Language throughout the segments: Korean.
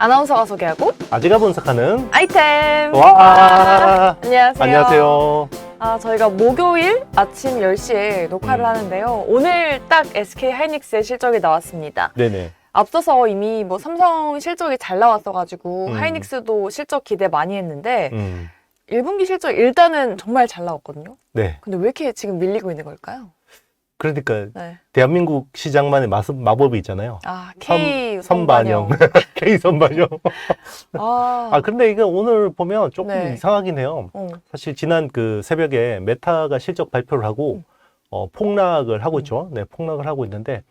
아나운서가 소개하고 아재가 분석하는 아이템. 와 안녕하세요. 안녕하세요. 저희가 목요일 아침 10시에 녹화를 하는데요. 오늘 딱 SK 하이닉스의 실적이 나왔습니다. 네네. 앞서서 이미 뭐 삼성 실적이 잘 나왔어가지고 음. 하이닉스도 실적 기대 많이 했는데 1분기 실적 일단은 정말 잘 나왔거든요. 네. 근데 왜 이렇게 지금 밀리고 있는 걸까요? 그러니까 네. 대한민국 시장만의 마법이 있잖아요. K 선반영. K 선반영. 그런데 이게 오늘 보면 조금 네. 이상하긴 해요. 사실 지난 그 새벽에 메타가 실적 발표를 하고 폭락을 하고 있죠. 네, 폭락을 하고 있는데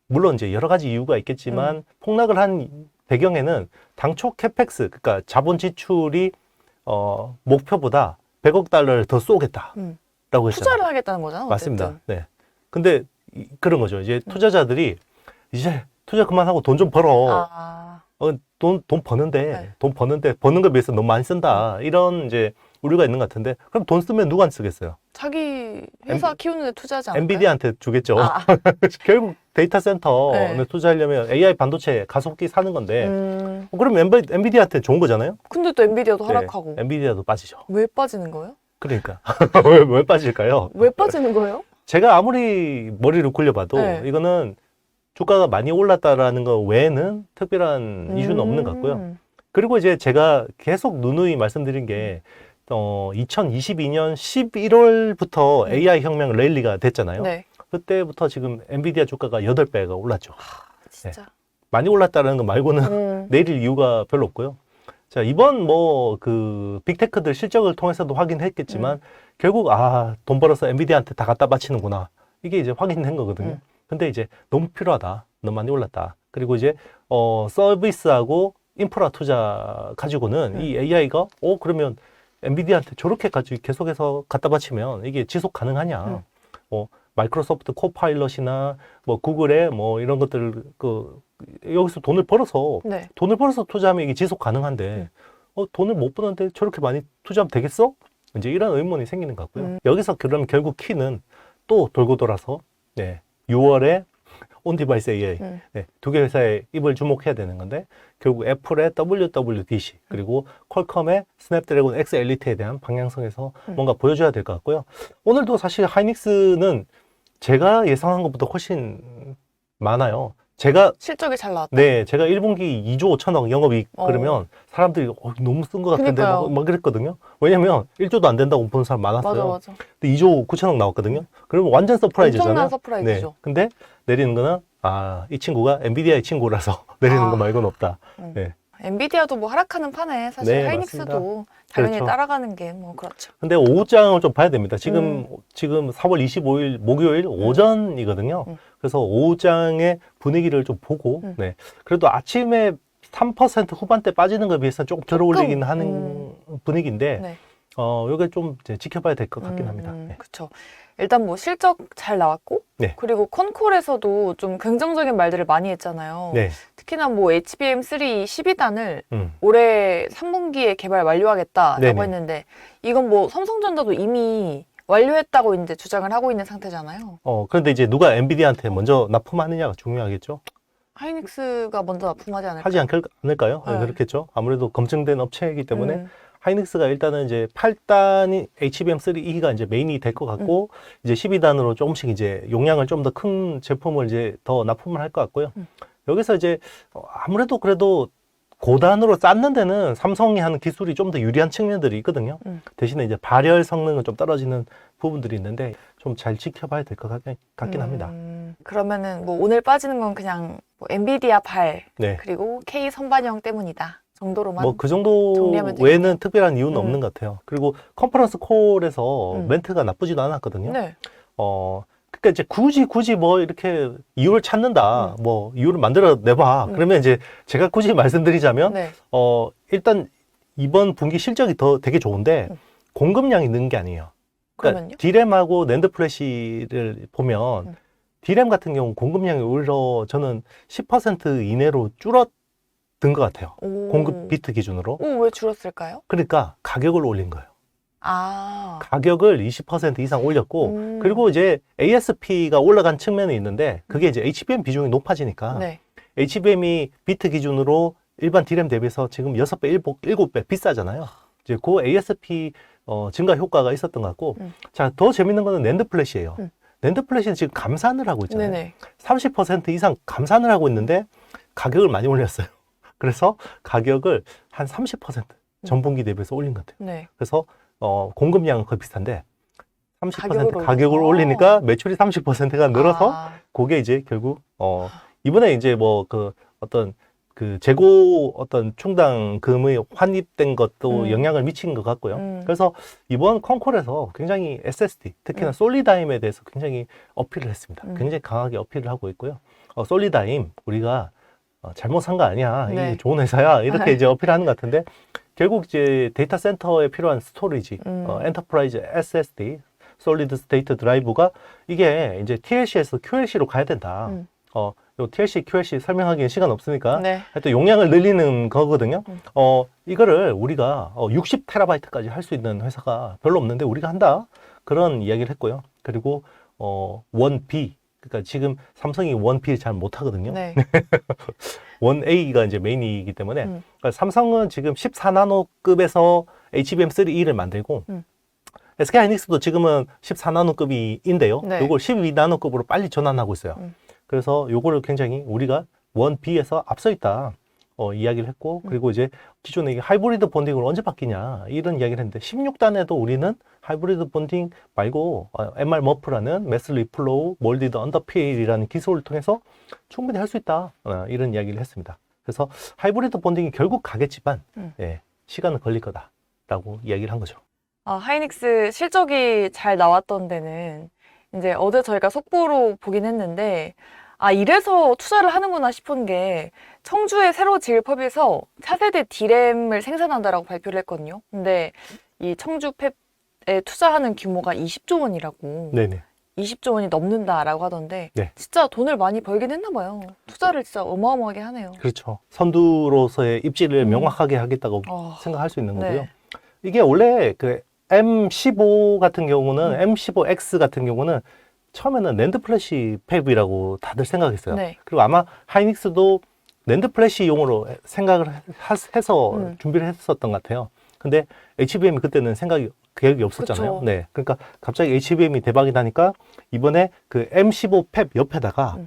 물론 이제 여러 가지 이유가 있겠지만 폭락을 한 배경에는 당초 캐펙스, 그러니까 자본 지출이 목표보다 100억 달러를 더 쏘겠다라고 했잖아요. 투자를 하겠다는 거잖아요. 맞습니다. 어쨌든. 네. 근데 그런 거죠. 이제 투자자들이 이제 투자 그만하고 돈 좀 벌어. 돈 버는데 네. 돈 버는데 버는 거에 비해서 너무 많이 쓴다. 이런 이제 우려가 있는 것 같은데 그럼 돈 쓰면 누구한테 쓰겠어요? 자기 회사 키우는 데 투자하지 않을까요? 엔비디아한테 주겠죠. 결국 데이터 센터에 투자하려면 AI 반도체 가속기 사는 건데 그럼 엔비디아한테 좋은 거잖아요. 근데 또 엔비디아도 하락하고. 엔비디아도 빠지죠. 왜 빠지는 거예요? 그러니까 왜 빠질까요? 왜 빠지는 거예요? 제가 아무리 머리를 굴려봐도 이거는 주가가 많이 올랐다라는 거 외에는 특별한 이유는 없는 것 같고요. 그리고 이제 제가 계속 누누이 말씀드린 게 2022년 11월부터 AI 혁명 랠리가 됐잖아요. 네. 그때부터 그때부터 지금 엔비디아 주가가 8배가 올랐죠. 진짜. 네. 많이 올랐다는 거 말고는 내릴 이유가 별로 없고요. 자, 이번 그 빅테크들 실적을 통해서도 확인했겠지만 결국 돈 벌어서 엔비디아한테 다 갖다 바치는구나. 이게 이제 확인된 거거든요. 근데 이제 너무 필요하다. 너무 많이 올랐다. 그리고 이제 서비스하고 인프라 투자 가지고는 이 AI가 그러면 엔비디아한테 저렇게 가지고 계속해서 갖다 바치면 이게 지속 가능하냐. 마이크로소프트 코파일럿이나 뭐 구글의 뭐 이런 것들 여기서 돈을 벌어서 투자하면 이게 지속 가능한데 돈을 못 버는데 저렇게 많이 투자하면 되겠어? 이제 이런 의문이 생기는 것 같고요. 여기서 그럼 결국 키는 또 돌고 돌아서 6월에 온디바이스 AI 두 개 회사에 입을 주목해야 되는 건데 결국 애플의 WWDC 그리고 퀄컴의 스냅드래곤 X 엘리트에 대한 방향성에서 뭔가 보여줘야 될 것 같고요. 오늘도 사실 하이닉스는 제가 예상한 것보다 훨씬 많아요. 실적이 잘 나왔다. 네, 제가 1분기 2조 5천억 영업이익 그러면 사람들이 너무 쓴 것 같은데 막 그랬거든요. 왜냐면 1조도 안 된다고 보는 사람 많았어요. 맞아. 근데 2조 9천억 나왔거든요. 그러면 완전 서프라이즈잖아요. 엄청난 서프라이즈죠. 네, 근데 내리는 거는 이 친구가 엔비디아의 친구라서 내리는 거 말고는 없다. 네. 엔비디아도 뭐 하락하는 판에 사실 하이닉스도 맞습니다. 당연히 그렇죠. 따라가는 게 뭐 그렇죠. 근데 오후장을 좀 봐야 됩니다. 지금 4월 25일 목요일 오전이거든요. 그래서 오후장의 분위기를 좀 보고 그래도 아침에 3% 후반대 빠지는 것에 비해서 조금 덜 올리긴 하는 분위기인데 요게 좀 이제 지켜봐야 될 것 같긴 합니다. 그렇죠. 일단 뭐 실적 잘 나왔고 그리고 컨콜에서도 좀 긍정적인 말들을 많이 했잖아요. 특히나 뭐 HBM3 12단을 올해 3분기에 개발 완료하겠다라고 했는데 이건 뭐 삼성전자도 이미 완료했다고 이제 주장을 하고 있는 상태잖아요. 그런데 이제 누가 엔비디아한테 먼저 납품하느냐가 중요하겠죠. 하이닉스가 먼저 납품하지 않을까요? 하지 않을까요? 그렇겠죠. 아무래도 검증된 업체이기 때문에 하이닉스가 일단은 이제 8단이 HBM3E가 이제 메인이 될 것 같고 이제 12단으로 조금씩 이제 용량을 좀 더 큰 제품을 이제 더 납품을 할 것 같고요. 여기서 이제 아무래도 그래도 고단으로 쌓는 데는 삼성이 하는 기술이 좀 더 유리한 측면들이 있거든요. 대신에 이제 발열 성능은 좀 떨어지는 부분들이 있는데 좀 잘 지켜봐야 될 것 같긴 합니다. 그러면은 뭐 오늘 빠지는 건 그냥 뭐 엔비디아 그리고 K 선반영 때문이다 정도로만 뭐 그 정도 외에는 특별한 이유는 없는 것 같아요. 그리고 컨퍼런스 콜에서 멘트가 나쁘지도 않았거든요. 그러니까 이제 굳이 뭐 이렇게 이유를 찾는다, 뭐 이유를 만들어 내봐. 그러면 이제 제가 굳이 말씀드리자면 일단 이번 분기 실적이 되게 좋은데 공급량이 는 게 아니에요. 그러니까 디램하고 낸드 플래시를 보면 디램 같은 경우 공급량이 오히려 저는 10% 이내로 줄어든 것 같아요. 공급 비트 기준으로. 왜 줄었을까요? 그러니까 가격을 올린 거예요. 가격을 20% 이상 올렸고 그리고 이제 ASP가 올라간 측면이 있는데 그게 이제 HBM 비중이 높아지니까 HBM이 비트 기준으로 일반 D램 대비해서 지금 6배, 7배 비싸잖아요. 이제 그 ASP 증가 효과가 있었던 것 같고, 자, 더 재밌는 거는 낸드 플래시예요. 낸드 플래시는 지금 감산을 하고 있잖아요. 네네. 30% 이상 감산을 하고 있는데 가격을 많이 올렸어요. 그래서 가격을 한 30% 전분기 대비해서 올린 것 같아요. 네. 그래서 공급량은 거의 비슷한데 30% 가격을 가격을 올리니까 매출이 30%가 늘어서 그게 이제 결국 이번에 이제 뭐 그 어떤 그 재고 어떤 충당금의 환입된 것도 영향을 미친 것 같고요. 그래서 이번 컨콜에서 굉장히 SSD, 특히나 솔리다임에 대해서 굉장히 어필을 했습니다. 굉장히 강하게 어필을 하고 있고요. 솔리다임 우리가 잘못 산 거 아니야. 네. 이게 좋은 회사야. 이렇게 이제 어필하는 것 같은데 결국 이제 데이터 센터에 필요한 스토리지, 엔터프라이즈 SSD, 솔리드 스테이트 드라이브가 이게 이제 TLC에서 QLC로 가야 된다. 요 TLC, QLC 설명하기엔 시간 없으니까 네. 하여튼 용량을 늘리는 거거든요. 이거를 우리가 60TB까지 할 수 있는 회사가 별로 없는데 우리가 한다. 그런 이야기를 했고요. 그리고 1B, 그러니까 지금 삼성이 1B를 잘 못하거든요. 네. 1A가 이제 메인이기 때문에 그러니까 삼성은 지금 14나노급에서 HBM3E를 만들고 SK하이닉스도 지금은 14나노급인데요. 네. 이걸 12나노급으로 빨리 전환하고 있어요. 그래서 요거를 굉장히 우리가 1B에서 앞서 있다 이야기를 했고 그리고 이제 기존에 이게 하이브리드 본딩으로 언제 바뀌냐 이런 이야기를 했는데 16단에도 우리는 하이브리드 본딩 말고 MR 머프라는 매스 리플로우 몰디드 언더필이라는 기술을 통해서 충분히 할 수 있다 이런 이야기를 했습니다. 그래서 하이브리드 본딩이 결국 가겠지만 예, 시간은 걸릴 거다라고 이야기를 한 거죠. 하이닉스 실적이 잘 나왔던 데는 이제 어제 저희가 속보로 보긴 했는데 이래서 투자를 하는구나 싶은 게 청주에 새로 지을 펍에서 차세대 D램을 생산한다라고 발표를 했거든요. 근데 이 청주 펩에 투자하는 규모가 20조 원이라고. 네네. 20조 원이 넘는다라고 하던데 네. 진짜 돈을 많이 벌긴 했나 봐요. 투자를 진짜 어마어마하게 하네요. 그렇죠. 선두로서의 입지를 명확하게 하겠다고 생각할 수 있는 거고요. 네. 이게 원래 그 M15 같은 경우는 M15X 같은 경우는 처음에는 낸드 플래시 팹이라고 다들 생각했어요. 네. 그리고 아마 하이닉스도 낸드 플래시용으로 생각을 해서 준비를 했었던 것 같아요. 근데 HBM이 그때는 계획이 없었잖아요. 그쵸. 네. 그러니까 갑자기 HBM이 대박이 나니까 이번에 그 M15 팹 옆에다가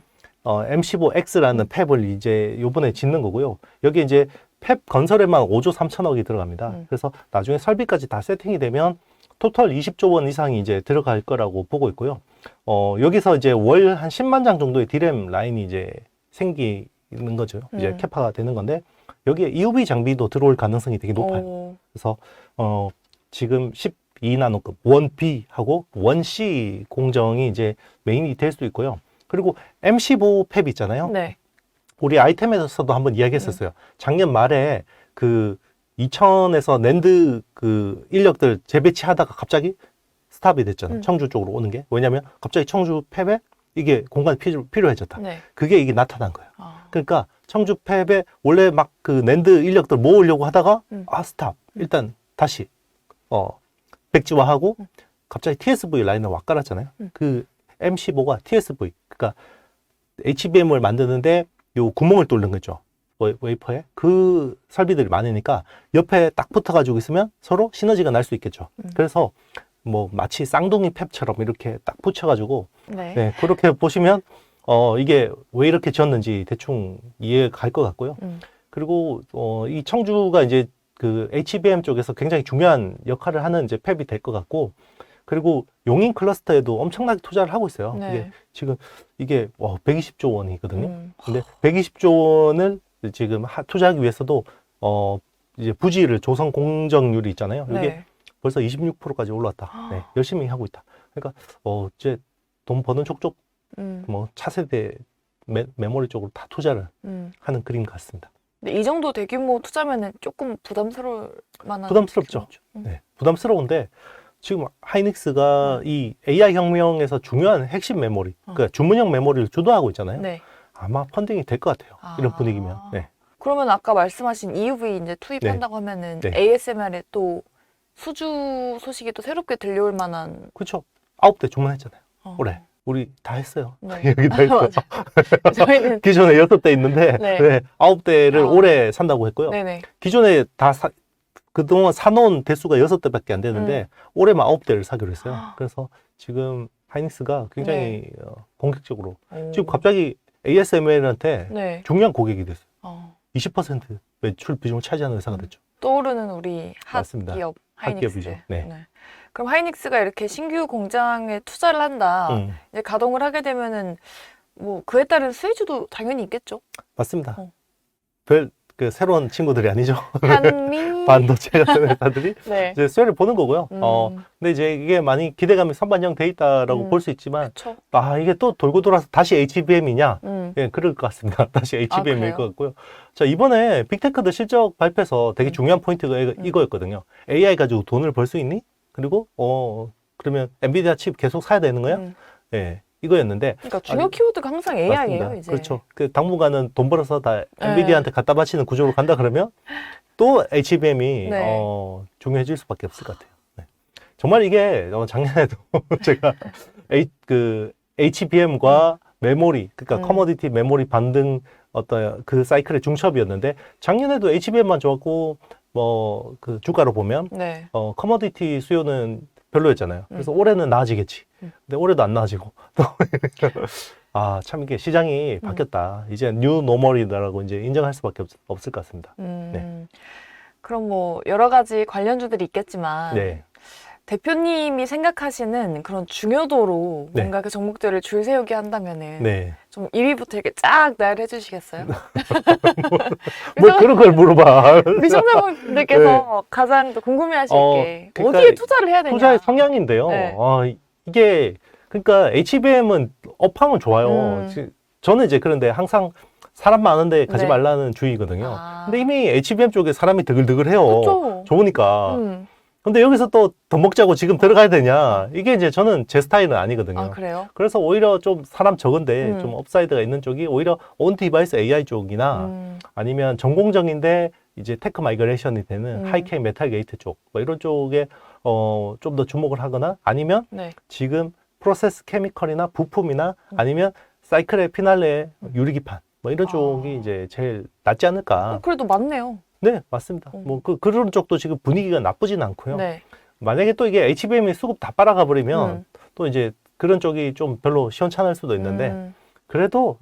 M15X라는 팹을 이제 요번에 짓는 거고요. 여기 이제 팹 건설에만 5조 3천억이 들어갑니다. 그래서 나중에 설비까지 다 세팅이 되면 토탈 20조 원 이상이 이제 들어갈 거라고 보고 있고요. 여기서 이제 월 한 10만 장 정도의 D램 라인이 이제 생기는 거죠. 이제 캐파가 되는 건데 여기에 EUV 장비도 들어올 가능성이 되게 높아요. 그래서 지금 12나노급 1B하고 1C 공정이 이제 메인이 될 수도 있고요. 그리고 M15 팹 있잖아요. 네. 우리 아이템에서도 한번 이야기했었어요. 작년 말에 그 2000에서 낸드 그 인력들 재배치하다가 갑자기 스탑이 됐잖아요. 청주 쪽으로 오는 게. 왜냐면 갑자기 청주 팹에 이게 공간이 필요해졌다. 네. 그게 이게 나타난 거예요. 그러니까 청주 팹에 원래 막 그 낸드 인력들 모으려고 하다가 스탑. 일단 다시 백지화하고 갑자기 TSV 라인을 왁 깔았잖아요. 그 M15가 TSV. 그러니까 HBM을 만드는데 요 구멍을 뚫는 거죠. 웨이퍼에. 그 설비들이 많으니까 옆에 딱 붙어가지고 있으면 서로 시너지가 날 수 있겠죠. 그래서 뭐 마치 쌍둥이 팹처럼 이렇게 딱 붙여가지고 네, 그렇게 보시면 이게 왜 이렇게 지었는지 대충 이해가 갈 것 같고요. 그리고 이 청주가 이제 그 HBM 쪽에서 굉장히 중요한 역할을 하는 이제 팹이 될 것 같고 그리고 용인 클러스터에도 엄청나게 투자를 하고 있어요. 네. 이게 지금 이게 120조 원이거든요. 근데 120조 원을 지금 투자하기 위해서도 이제 부지를 조성 공정률이 있잖아요. 이게 네. 벌써 26%까지 올랐다. 네, 열심히 하고 있다. 그러니까 이제 돈 버는 족족 뭐 차세대 메모리 쪽으로 다 투자를 하는 그림 같습니다. 근데 이 정도 대규모 투자면은 조금 부담스러울 만한. 부담스럽죠. 네, 부담스러운데 지금 하이닉스가 이 AI 혁명에서 중요한 핵심 메모리, 그러니까 주문형 메모리를 주도하고 있잖아요. 네. 아마 펀딩이 될 것 같아요. 이런 분위기면. 네. 그러면 아까 말씀하신 EUV 이제 투입한다고 하면은 ASMR에 또 수주 소식이 또 새롭게 들려올 만한. 그렇죠. 9대 주문했잖아요. 올해. 우리 다 했어요. 네. 여기 다 했어요. 저희는 기존에 6대 있는데 네. 네, 9대를 올해 산다고 했고요. 네네. 기존에 그동안 사놓은 대수가 6대밖에 안 되는데 올해만 9대를 사기로 했어요. 그래서 지금 하이닉스가 굉장히 공격적으로 지금 갑자기 ASML한테 네. 중요한 고객이 됐어요. 20% 매출 비중을 차지하는 회사가 됐죠. 떠오르는 우리 맞습니다. 핫기업 하이닉스. 핫기업이죠. 네. 그럼 하이닉스가 이렇게 신규 공장에 투자를 한다. 이제 가동을 하게 되면은 뭐 그에 따른 수혜주도 당연히 있겠죠. 맞습니다. 그 새로운 친구들이 아니죠. 한미 반도체 같은 회사들이 네. 이제 수혜를 보는 거고요. 근데 이제 이게 많이 기대감이 선반영 돼 있다라고 볼 수 있지만, 그쵸. 이게 또 돌고 돌아서 다시 HBM이냐? 예, 그럴 것 같습니다. 다시 HBM일 것 같고요. 자, 이번에 빅테크들 실적 발표에서 되게 중요한 포인트가 이거였거든요. AI 가지고 돈을 벌 수 있니? 그리고, 그러면 엔비디아 칩 계속 사야 되는 거야? 예. 이거였는데. 그러니까 중요 키워드가 항상 AI예요, 맞습니다. 이제. 그렇죠. 그 당분간은 돈 벌어서 다 엔비디아한테 갖다 바치는 구조로 간다 그러면 또 HBM이 중요해질 수밖에 없을 것 같아요. 네. 정말 이게 작년에도 제가 HBM과 메모리, 그러니까 커머디티 메모리 반등 어떤 그 사이클의 중첩이었는데 작년에도 HBM만 좋았고 뭐 그 주가로 보면 커머디티 수요는 별로였잖아요. 그래서 올해는 나아지겠지. 근데 올해도 안 나아지고. 참 이게 시장이 바뀌었다. 이제 뉴 노멀이다라고 이제 인정할 수밖에 없을 것 같습니다. 네. 그럼 뭐 여러 가지 관련주들이 있겠지만 네. 대표님이 생각하시는 그런 중요도로 뭔가 그 종목들을 줄 세우게 한다면은 좀 1위부터 이렇게 쫙 나열해 주시겠어요? 뭐 그런 걸 물어봐. 시청자분들께서 가장 또 궁금해하실 게 그러니까 어디에 투자를 해야 되냐? 투자의 성향인데요. 이게 그러니까 HBM은 업황은 좋아요. 저는 이제 그런데 항상 사람 많은 데 가지 말라는 주의거든요. 근데 이미 HBM 쪽에 사람이 드글드글해요. 그쵸. 좋으니까. 근데 여기서 또 더 먹자고 지금 들어가야 되냐? 이게 이제 저는 제 스타일은 아니거든요. 그래요? 그래서 오히려 좀 사람 적은데 좀 업사이드가 있는 쪽이 오히려 온 디바이스 AI 쪽이나 아니면 전공정인데 이제 테크 마이그레이션이 되는 하이케이 메탈 게이트 쪽, 뭐 이런 쪽에 좀 더 주목을 하거나 아니면 지금 프로세스 케미컬이나 부품이나 아니면 사이클의 피날레 유리기판 뭐 이런 쪽이 이제 제일 낫지 않을까. 그래도 맞네요. 네, 맞습니다. 뭐 그런 쪽도 지금 분위기가 나쁘진 않고요. 만약에 또 이게 HBM이 수급 다 빨아가 버리면 또 이제 그런 쪽이 좀 별로 시원찮을 수도 있는데 그래도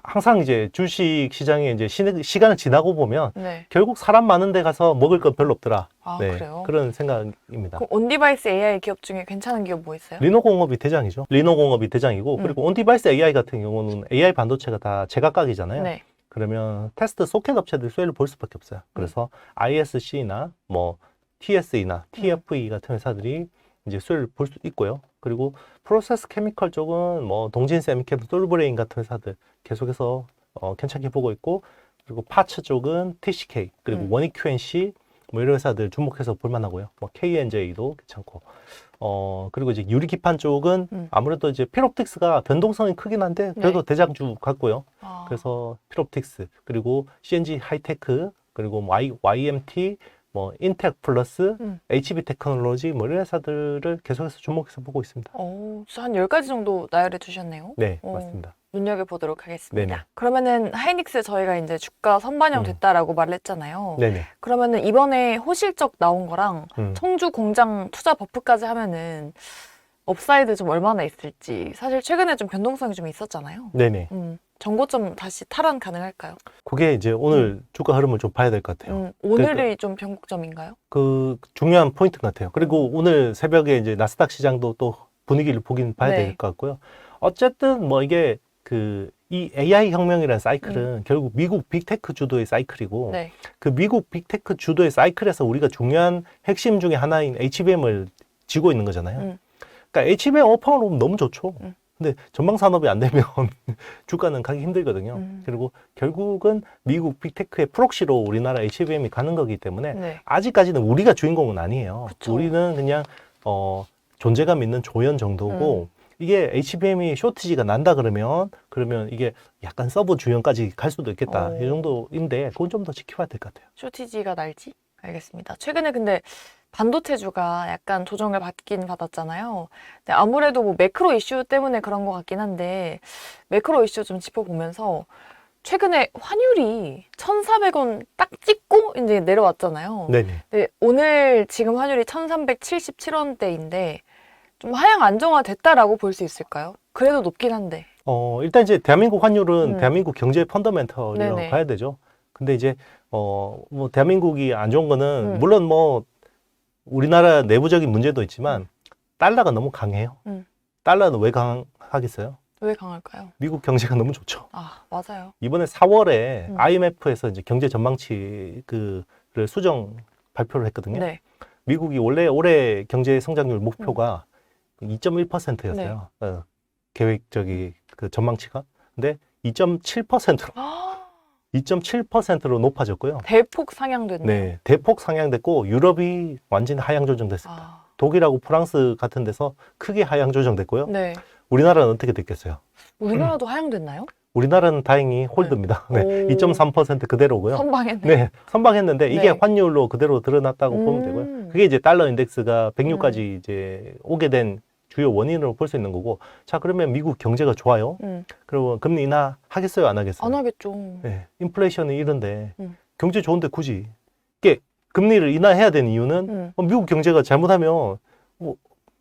항상 이제 주식 시장에 이제 시간을 지나고 보면 결국 사람 많은 데 가서 먹을 건 별로 없더라. 그래요? 그런 생각입니다. 그럼 온디바이스 AI 기업 중에 괜찮은 기업 뭐 있어요? 리노공업이 대장이죠. 리노공업이 대장이고 그리고 온디바이스 AI 같은 경우는 AI 반도체가 다 제각각이잖아요. 그러면 테스트 소켓 업체들 수혜를 볼 수밖에 없어요. 그래서 ISC나 뭐 TSE나 TFE 같은 회사들이 이제 수혜를 볼 수 있고요. 그리고 프로세스 케미컬 쪽은 뭐 동진 세미캠, 솔브레인 같은 회사들 계속해서 괜찮게 보고 있고 그리고 파츠 쪽은 TCK 그리고 원익 QNC 뭐 이런 회사들 주목해서 볼만하고요. 뭐 KNJ도 괜찮고 그리고 이제 유리기판 쪽은 아무래도 이제 필옵틱스가 변동성이 크긴 한데 그래도 대장주 같고요. 그래서 필옵틱스 그리고 CNG 하이테크 그리고 뭐 YMT 뭐 인텍 플러스 HB 테크놀로지 뭐 이런 회사들을 계속해서 주목해서 보고 있습니다. 한 10가지 정도 나열해 주셨네요. 네, 맞습니다. 눈여겨보도록 하겠습니다. 네네. 그러면은 하이닉스 저희가 이제 주가 선반영 됐다라고 말을 했잖아요. 네네. 그러면은 이번에 호실적 나온 거랑 청주 공장 투자 버프까지 하면은 업사이드 좀 얼마나 있을지 사실 최근에 좀 변동성이 좀 있었잖아요. 네네. 정고점 다시 탈환 가능할까요? 그게 이제 오늘 주가 흐름을 좀 봐야 될 것 같아요. 오늘이 그러니까 좀 변곡점인가요? 그 중요한 포인트 같아요. 그리고 오늘 새벽에 이제 나스닥 시장도 또 분위기를 보긴 봐야 될 것 같고요. 어쨌든 뭐 이게 이 AI 혁명이라는 사이클은 결국 미국 빅테크 주도의 사이클이고 그 미국 빅테크 주도의 사이클에서 우리가 중요한 핵심 중에 하나인 HBM을 쥐고 있는 거잖아요. 그러니까 HBM 업황으로 보면 너무 좋죠. 근데 전방 산업이 안 되면 주가는 가기 힘들거든요. 그리고 결국은 미국 빅테크의 프록시로 우리나라 HBM이 가는 거기 때문에 아직까지는 우리가 주인공은 아니에요. 그쵸. 우리는 그냥 존재감 있는 조연 정도고 이게 HBM이 쇼티지가 난다 그러면 이게 약간 서버 주연까지 갈 수도 있겠다. 이 정도인데 그건 좀 더 지켜봐야 될 것 같아요. 쇼티지가 날지? 알겠습니다. 최근에 근데 반도체주가 약간 조정을 받긴 받았잖아요. 근데 아무래도 뭐 매크로 이슈 때문에 그런 것 같긴 한데 매크로 이슈 좀 짚어보면서 최근에 환율이 1,400원 딱 찍고 이제 내려왔잖아요. 네네. 근데 오늘 지금 환율이 1,377원대인데 좀 하향 안정화됐다라고 볼 수 있을까요? 그래도 높긴 한데. 일단 이제 대한민국 환율은 대한민국 경제의 펀더멘털이라고 네네. 봐야 되죠. 근데 이제, 뭐 대한민국이 안 좋은 거는, 물론 뭐, 우리나라 내부적인 문제도 있지만, 달러가 너무 강해요. 달러는 왜 강하겠어요? 왜 강할까요? 미국 경제가 너무 좋죠. 아, 맞아요. 이번에 4월에 IMF에서 이제 경제 전망치 를 수정 발표를 했거든요. 네. 미국이 원래 올해 경제 성장률 목표가 2.1%였어요. 계획적이 그 전망치가. 근데 2.7%로 아, 2.7%로 높아졌고요. 대폭 상향됐네요. 네, 대폭 상향됐고 유럽이 완전히 하향 조정됐습니다. 아, 독일하고 프랑스 같은 데서 크게 하향 조정됐고요. 네. 우리나라는 어떻게 됐겠어요? 우리나라도 하향됐나요? 우리나라는 다행히 홀드입니다. 네, 오. 2.3% 그대로고요. 선방했네. 네, 선방했는데 이게 네. 환율로 그대로 드러났다고 보면 되고요. 그게 이제 달러 인덱스가 106까지 이제 오게 된 주요 원인으로 볼 수 있는 거고. 자, 그러면 미국 경제가 좋아요. 그리고 금리 인하 하겠어요, 안 하겠어요? 안 하겠죠. 네, 인플레이션이 이런데 경제 좋은데 굳이 이게 금리를 인하해야 되는 이유는 미국 경제가 잘못하면 뭐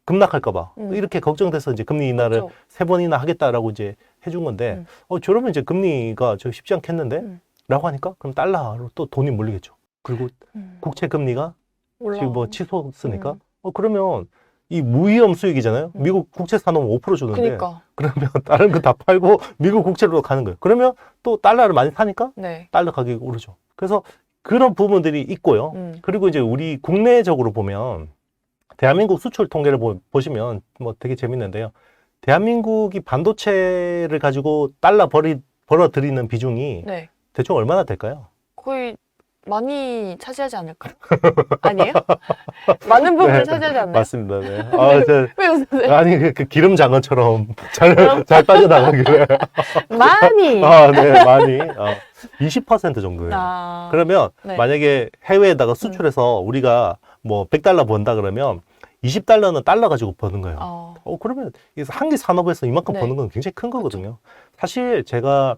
급락할까 봐 이렇게 걱정돼서 이제 금리 인하를 그렇죠. 3번이나 하겠다라고 이제 해준 건데 저러면 이제 금리가 저 쉽지 않겠는데? 라고 하니까 그럼 달러로 또 돈이 몰리겠죠. 그리고 국채 금리가 지금 뭐 치솟으니까 그러면 이 무위험 수익이잖아요. 미국 국채 사놓으면 5% 주는데 그러니까. 그러면 다른 거 다 팔고 미국 국채로 가는 거예요. 그러면 또 달러를 많이 사니까 네. 달러 가격이 오르죠. 그래서 그런 부분들이 있고요. 그리고 이제 우리 국내적으로 보면 대한민국 수출 통계를 보시면 뭐 되게 재밌는데요. 대한민국이 반도체를 가지고 달러 벌어들이는 비중이 네. 대충 얼마나 될까요? 거의 많이 차지하지 않을까요? 아니에요? 많은 부분을 네, 차지하지 않나요? 맞습니다. 네. 왜 웃으세요? 아니 그 기름 장어처럼 잘 빠져나가길래. 많이. 네, 많이. 20% 정도예요. 그러면 네. 만약에 해외에다가 수출해서 우리가 뭐 100달러 번다 그러면 20달러는 달러 가지고 버는 거예요. 그러면 한 개 산업에서 이만큼 네. 버는 건 굉장히 큰 거거든요. 사실 제가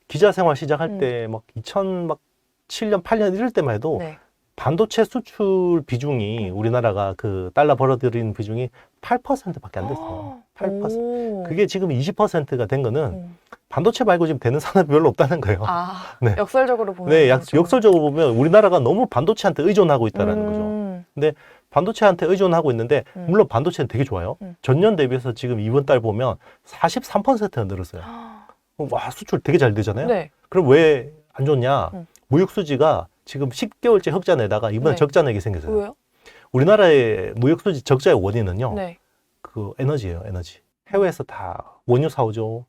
기자 생활 시작할 때 막 2007년, 8년 이럴 때만 해도 네. 반도체 수출 비중이 우리나라가 그 달러 벌어들이는 비중이 8%밖에 안 됐어요. 8%. 그게 지금 20%가 된 거는 반도체 말고 지금 되는 산업이 별로 없다는 거예요. 네. 역설적으로 보면. 네, 역설적으로 보면 우리나라가 너무 반도체한테 의존하고 있다는 거죠. 근데 반도체한테 의존하고 있는데 물론 반도체는 되게 좋아요. 전년 대비해서 지금 이번 달 보면 43%가 늘었어요. 와, 수출 되게 잘 되잖아요. 네. 그럼 왜 안 좋냐? 무역 수지가 지금 10개월째 흑자 내다가 이번에 네. 적자 내게 생겼어요. 왜요? 우리나라의 무역 수지 적자의 원인은요. 네. 그 에너지예요, 에너지. 해외에서 다 원유 사오죠.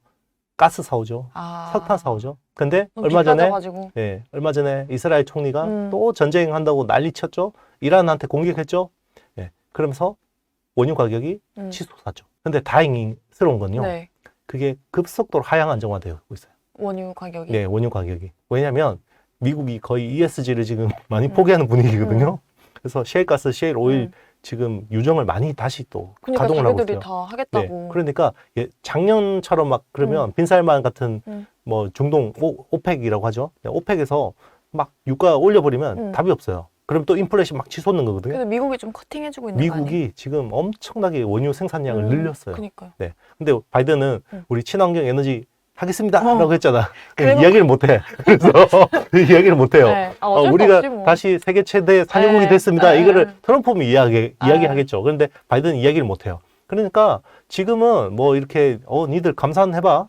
가스 사오죠. 석탄 사오죠. 근데 얼마 전에 이스라엘 총리가 또 전쟁한다고 난리 쳤죠. 이란한테 공격했죠. 네. 그러면서 원유 가격이 치솟았죠. 근데 다행스러운 건요. 네. 그게 급속도로 하향 안정화되고 있어요. 원유 가격이? 네, 원유 가격이. 왜냐하면 미국이 거의 ESG를 지금 많이 포기하는 분위기거든요. 그래서 셰일가스, 셰일 오일 지금 유정을 많이 다시 또 가동을 하고 있어요. 다 하겠다고. 네, 그러니까 작년처럼 막 그러면 빈살만 같은 뭐 중동 오펙이라고 하죠. 오펙에서 막 유가 올려버리면 답이 없어요. 그럼 또 인플레이션 막 치솟는 거거든요. 그래서 미국이 좀 커팅해주고 있는 거 아니에요? 미국이 지금 엄청나게 원유 생산량을 늘렸어요. 그러니까요. 네, 근데 바이든은 우리 친환경 에너지 하겠습니다 라고 했잖아. 이야기를 못해. 그래서 이야기를 못해요. 네. 우리가 뭐. 다시 세계 최대 산유국이 됐습니다. 이거를 트럼프는 이야기하겠죠. 그런데 바이든은 이야기를 못해요. 그러니까 지금은 뭐 이렇게 니들 감산해봐.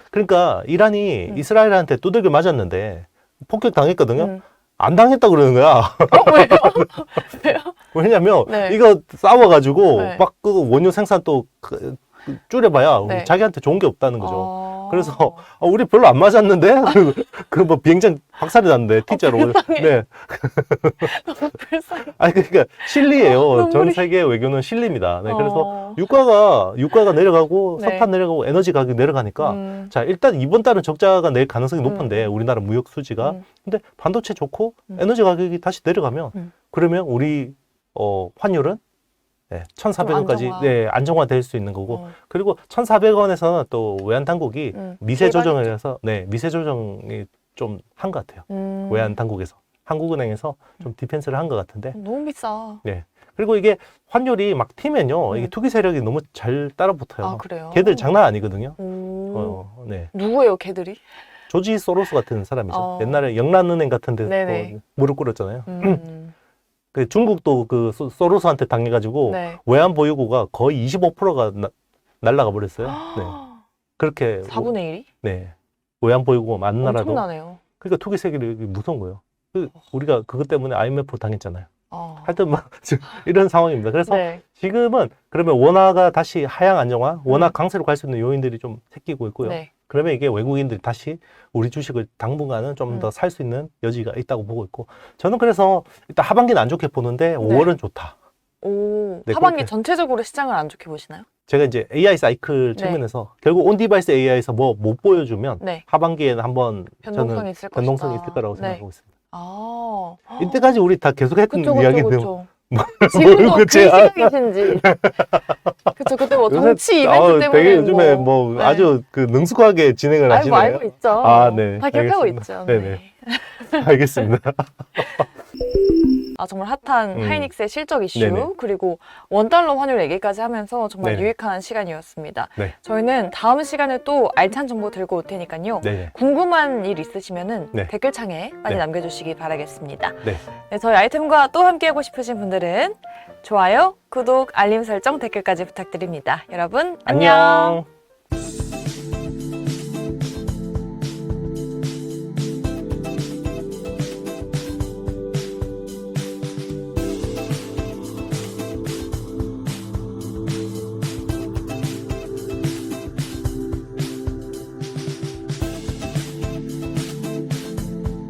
그러니까 이란이 이스라엘한테 두들겨 맞았는데 폭격 당했거든요. 안 당했다 그러는 거야. 왜요? 왜요? 왜냐면 네. 이거 싸워가지고 네. 막 그 원유 생산 또 줄여봐야 네. 자기한테 좋은 게 없다는 거죠. 그래서 우리 별로 안 맞았는데 그 뭐 비행장 박살이 났는데 T자로. 불쌍해. 네. 너무 불쌍해. 아니 그러니까 실리예요. 눈물이. 전 세계 외교는 실리입니다. 네. 그래서 유가가 내려가고 네. 석탄 내려가고 에너지 가격이 내려가니까 자 일단 이번 달은 적자가 낼 가능성이 높은데 우리나라 무역 수지가 근데 반도체 좋고 에너지 가격이 다시 내려가면 그러면 우리 환율은 1,400원까지 안정화. 안정화될 수 있는 거고 그리고 1,400원에서는 또 외환 당국이 미세 조정을 해서 미세 조정이 좀 한 것 같아요. 외환 당국에서 한국은행에서 좀 디펜스를 한 것 같은데 너무 비싸. 그리고 이게 환율이 막 튀면요 이게 투기 세력이 너무 잘 따라붙어요. 아, 그래요? 걔들 장난 아니거든요. 누구예요, 걔들이? 조지 소로스 같은 사람이죠. 옛날에 영란은행 같은 데서 무릎 꿇었잖아요. 그 중국도 그 소로스한테 당해가지고 외환 보유고가 거의 25%가 날라가 버렸어요. 그렇게 4분의 1이? 외환 보유고가 많은 나라도. 엄청나네요. 그러니까 투기 세력이 무서운 거예요. 우리가 그것 때문에 IMF 당했잖아요. 하여튼 막 이런 상황입니다. 그래서 지금은 그러면 원화가 다시 하향 안정화, 원화 강세로 갈 수 있는 요인들이 좀 생기고 있고요. 그러면 이게 외국인들이 다시 우리 주식을 당분간은 좀 더 살 수 있는 여지가 있다고 보고 있고 저는 그래서 일단 하반기는 안 좋게 보는데 5월은 좋다. 하반기 그렇게. 전체적으로 시장을 안 좋게 보시나요? 제가 이제 AI 사이클 측면에서 결국 온디바이스 AI에서 뭐 못 보여주면 하반기에는 한번 변동성이 있을 변동성이 있을 거라고 생각하고 있습니다. 이때까지 우리 다 계속했던 이야기인데 지금도 그 시각이신지. 그쵸, 그때 뭐 정치 이벤트 때문에 되게 요즘에 뭐 아주 그 능숙하게 진행을 하시네요. 알고 있죠. 다 기억하고 있죠. 알겠습니다. 정말 핫한 하이닉스의 실적 이슈 그리고 원달러 환율 얘기까지 하면서 정말 유익한 시간이었습니다. 저희는 다음 시간에 또 알찬 정보 들고 올 테니까요. 궁금한 일 있으시면은 댓글창에 많이 남겨주시기 바라겠습니다. 저희 아이템과 또 함께하고 싶으신 분들은 좋아요, 구독, 알림 설정, 댓글까지 부탁드립니다. 여러분 안녕.